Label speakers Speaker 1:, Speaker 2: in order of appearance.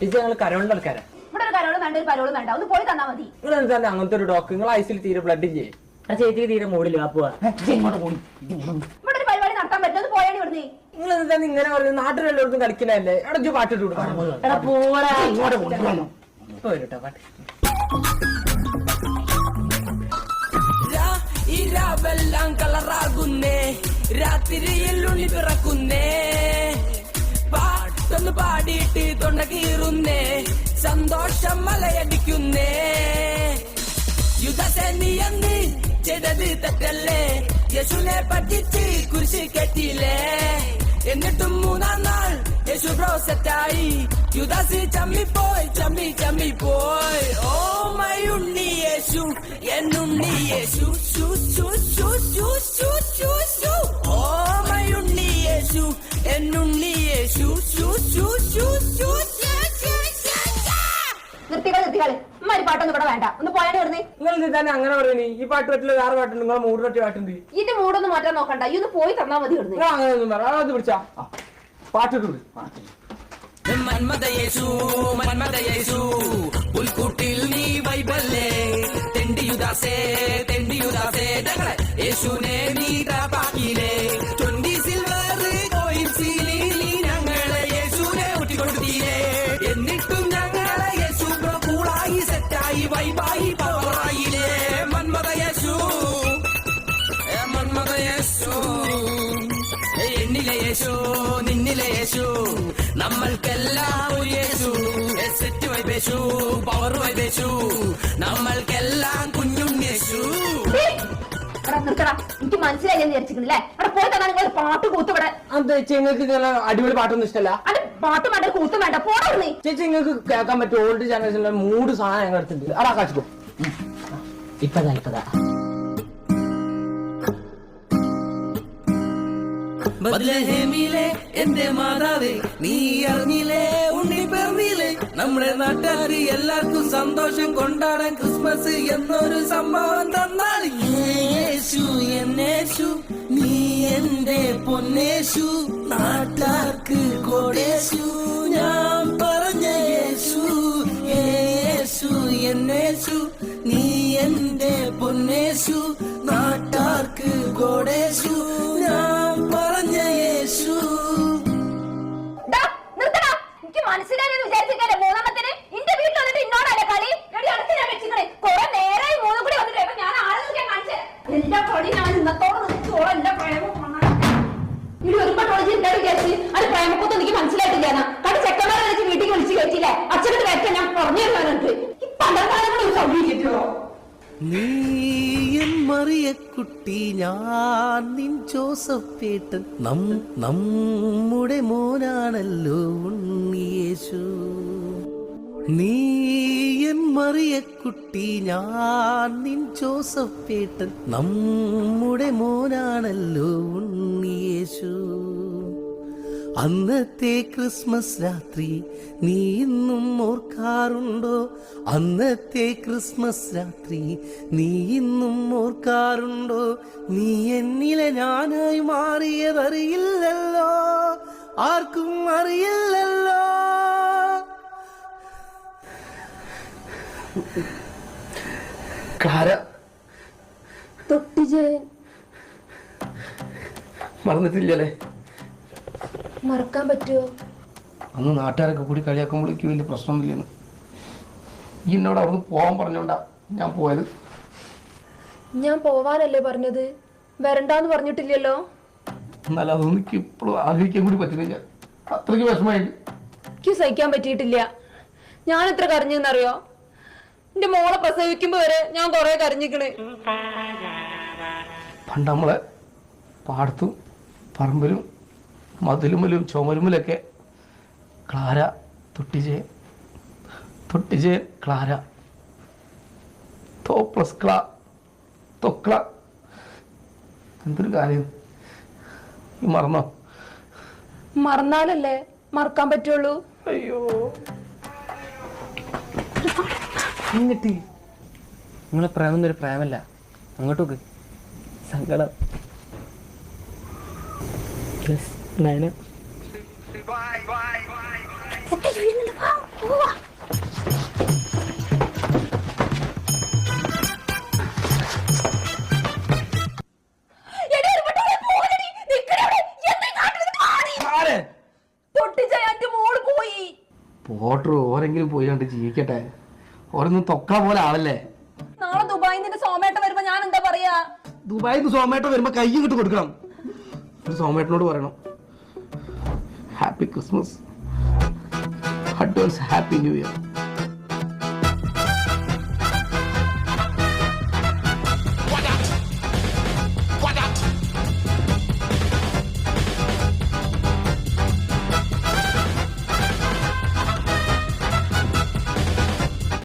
Speaker 1: ഇത് ഞങ്ങൾ കരോളിന്റെ ആൾക്കാരാ.
Speaker 2: ഇവിടെ ഒരു കരോളും വേണ്ട, ഒരു പരോളും വേണ്ട, ഒന്ന് പോയി തന്നാ മതി.
Speaker 1: നിങ്ങൾ എന്താ അങ്ങനത്തെ ഒരു ഡോക്ടർ? നിങ്ങൾ ഐസിൽ തീരെ ബ്ലഡ് ചെയ്യേ? ചേച്ചിക്ക് തീരെ മൂടില്ല. പോവാ
Speaker 2: ഇവിടെ ഒരു പരിപാടി നടത്താൻ പറ്റും, പോയാണ് ഇവിടുന്ന്.
Speaker 1: നിങ്ങൾ എന്താ ഇങ്ങനെ പറഞ്ഞു? നാട്ടിലെല്ലായിടത്തും കളിക്കണല്ലേ? എടാ പാട്ടിട്ട് കൊടുക്കണം. പോരട്ടോ പാട്ട്.
Speaker 3: ഇരാവെല്ലാം കളറാകുന്നേ, രാത്രിയിൽ ഉണ്ണി പിറക്കുന്നേ, പാട്ടൊന്ന് പാടിയിട്ട് തൊണ്ട കീറുന്നേ, സന്തോഷം മലയടിക്കുന്നേ. യുദ്ധസേനിയെന്ന് ചെയ്തത് തെറ്റല്ലേ, യേശുവിനെ പറ്റിച്ച് കുരിശ് കെട്ടിയില്ലേ, എന്നിട്ടും 3-ാം നാൾ യേശു ബ്രോ സെറ്റായി, യുദാസി ചമ്മിപ്പോയി ചമ്മിപ്പോയി. ഓ മൈ ഉണ്ണി യേശു, എന്നുണ്ണി യേശു, ശു ശു ശു ശു ശു ശു ശു. ഓ മൈ ഉണ്ണി യേശു, എന്നുണ്ണി യേശു, ശു ശു ശു ശു ശു.
Speaker 2: നിർത്തികള് അമ്മാരി പാട്ടൊന്നും ഇവിടെ വേണ്ട, ഒന്ന് പോയാണ്ട് ഇവിടുന്ന്.
Speaker 1: നിങ്ങൾ തന്നെ അങ്ങനെ പറയുന്നത്? ഈ പാട്ട് പറ്റില്ല, വേറെ പാട്ടുണ്ട്. നിങ്ങൾ മൂട് പറ്റിയ പാട്ടുണ്ട്.
Speaker 2: ഇതിന്റെ മൂടൊന്നും മാറ്റാൻ നോക്കണ്ട, ഈ ഒന്ന് പോയി തന്നാ മതി ഇവിടുന്ന്.
Speaker 1: അങ്ങനെ ഒന്നും പറ, അത് പിടിച്ചാ പാട്ടിട്ടുണ്ട്.
Speaker 3: മന്മഥ യേശു, മന്മഥ യേശു, പുൽക്കൂട്ടിൽ നീ വൈബല്ലേ, തെണ്ടിയുദാസേ തെണ്ടിയുദാസേ, യേശുനെ നീ താപ്പാക്കിയില്ലേ, 20 സിൽവർ കോയിൻസിലി നീ ഞങ്ങളെ യേശുനെ ഒറ്റിക്കൊടുത്തിയില്ലേ, എന്നിട്ടും ഞങ്ങളെ യേശു കൂളായി സെറ്റായി വൈബായി പവറായില്ലേ. മന്മഥ യേശു, മന്മഥ യേശു, എന്നിലെ യേശു നിന്നിലെ യേശു, നമ്മൾക്കെല്ലാം ഒരു യേശു, സെറ്റ് വൈബേശു, പവർ വൈബേശു, നമ്മൾക്കെല്ലാം കുഞ്ഞുണ്യേശു.
Speaker 2: നിർത്തടാ, എനിക്ക് മനസ്സിലായി വിചാരിച്ചിട്ടില്ലേ? അവിടെ പോയി തന്നെ നിങ്ങൾ പാട്ട് കൂത്തുവിടെ.
Speaker 1: ചേച്ചി നിങ്ങൾക്ക് അടിപൊളി പാട്ടൊന്നും ഇഷ്ടമല്ല?
Speaker 2: അത് പാട്ട് വേണ്ട, കൂത്തും വേണ്ട, പോടാ.
Speaker 1: ചേച്ചി നിങ്ങൾക്ക് കേൾക്കാൻ പറ്റും ഓൾഡ് ജനറേഷനിലെ 3 സാധനം ഞങ്ങൾ എടുത്തിട്ടുണ്ട്. അടാ കാച്ചിക്കോ. ഇപ്പതാ
Speaker 3: ബത്ലഹേമിലെ എന്റെ മാതാവേ, നീ അറിഞ്ഞില്ലേ ഉണ്ണി പിറന്നില്ലേ, നമ്മുടെ നാട്ടുകാര് എല്ലാവർക്കും സന്തോഷം കൊണ്ടാടാൻ ക്രിസ്മസ് എന്നൊരു സംഭവം തന്നാൽ. യേശു എന്നേശു, നീ എന്റെ പൊന്നേശു, നാട്ടാർക്ക് കോടേശു, ഞാൻ പറഞ്ഞ യേശു. യേശു എന്നേശു, നീ എന്റെ പൊന്നേശു, നാട്ടാർക്ക് കോടേശു, ഞാൻ പറഞ്ഞ യേശു.
Speaker 2: എനിക്ക് മനസ്സിലായെന്ന് വിചാരിച്ചില്ലേ? 3ാമത്തിന് എന്റെ വീട്ടിൽ വന്നിട്ട് ഇന്നോടല്ലേ കളി? അടുത്ത് വെച്ചിങ്ങനെ കുറെ നേരമായി 3 കൂടി വന്നിട്ട് ഞാൻ ആളുകൾക്ക് കാണിച്ചേ എന്റെ കളി. ഞാൻ ഇന്നത്തോടെ നിർത്തിയോളം എന്റെ പ്രേമം ഇനി ഒരുപാട് വിചാരിച്ച് അത് പ്രേമക്കൊന്നും എനിക്ക് മനസ്സിലായിട്ടില്ല. കാരണം ചെക്കന്മാരെ വിളിച്ച് വീട്ടിൽ വിളിച്ച് കയറ്റില്ലേ, അച്ഛനത് വരട്ടെ ഞാൻ പറഞ്ഞു തരുന്നുണ്ട്. ഈ പണ്ടക്കാലങ്ങളും സംഭവിക്കോ?
Speaker 3: നീ മറിയക്കുട്ടി, ഞാൻ നിൻ ജോസഫേട്ടൻ, നമ്മുടെ മോനാണല്ലോ ഉണ്ണിയേശു. നീ മറിയക്കുട്ടി, ഞാൻ നിൻ ജോസഫേട്ടൻ, നമ്മുടെ മോനാണല്ലോ ഉണ്ണിയേശു. അന്നത്തെ ക്രിസ്മസ് രാത്രി നീ ഇന്നും ഓർക്കാറുണ്ടോ? അന്നത്തെ ക്രിസ്മസ് രാത്രി നീ ഇന്നും ഓർക്കാറുണ്ടോ? നീ എന്നിലെ ഞാനായി മാറിയതറിയില്ലല്ലോ, ആർക്കും അറിയില്ലല്ലോ.
Speaker 1: ക്ലാര
Speaker 2: തൊട്ടിജയൻ
Speaker 1: മറന്നിട്ടില്ലല്ലേ?
Speaker 2: മറക്കാൻ പറ്റുമോ?
Speaker 1: അന്ന് നാട്ടുകാരൊക്കെ കൂടി കളിയാക്കുമ്പോഴേക്ക് വലിയ പ്രശ്നമൊന്നുമില്ലെന്ന്. ഈ എന്നോട് അവിടുന്ന് പോകാൻ പറഞ്ഞോണ്ടാ ഞാൻ പോയത്.
Speaker 2: ഞാൻ പോവാനല്ലേ പറഞ്ഞത്, വരണ്ടാന്ന് പറഞ്ഞിട്ടില്ലല്ലോ.
Speaker 1: എന്നാലും അതൊന്നും എനിക്ക് ഇപ്പോഴും ആലോചിക്കാൻ കൂടി പറ്റുന്നില്ല. അത്രയ്ക്ക് വിഷമമായിട്ട്
Speaker 2: എനിക്ക് സഹിക്കാൻ പറ്റിയിട്ടില്ല. ഞാൻ എത്ര കരഞ്ഞെന്നറിയോ? എന്റെ മോളെ പ്രസവിക്കുമ്പോ വരെ ഞാൻ കൊറേ കരഞ്ഞിക്കണ്.
Speaker 1: പണ്ട് നമ്മളെ പാടത്തും പറമ്പിലും മതിലുമലും ചുമരുമലൊക്കെ ക്ലാര, തൊട്ടിജയൻ, ക്ലാര, തോ പ്ലസ് ക്ലാ, തൊക്ല. എന്തൊരു കാര്യം! ഈ മറന്നോ?
Speaker 2: മറന്നാലല്ലേ മറക്കാൻ പറ്റുള്ളൂ.
Speaker 1: അയ്യോ, ഇങ്ങോട്ട് നിങ്ങളെ പ്രേമം ഒരു പ്രേമല്ല, അങ്ങോട്ടോക്ക് സങ്കടം. Bye bye. പോട്ടർ ഓരെങ്കിലും പോയി കണ്ട് ജീവിക്കട്ടെ. ഓരൊന്നും തൊക്ക പോലെ ആവല്ലേ.
Speaker 2: നാളെ ദുബായിൽ നിന്ന് സോമേട്ട വരുമ്പോ ഞാൻ എന്താ പറയാ?
Speaker 1: ദുബായിൽ നിന്ന് സോമേട്ട വരുമ്പോ കൈ കിട്ട് കൊടുക്കണം. ഒരു സോമേട്ടനോട് പറയണം happy Christmas, advance happy new year.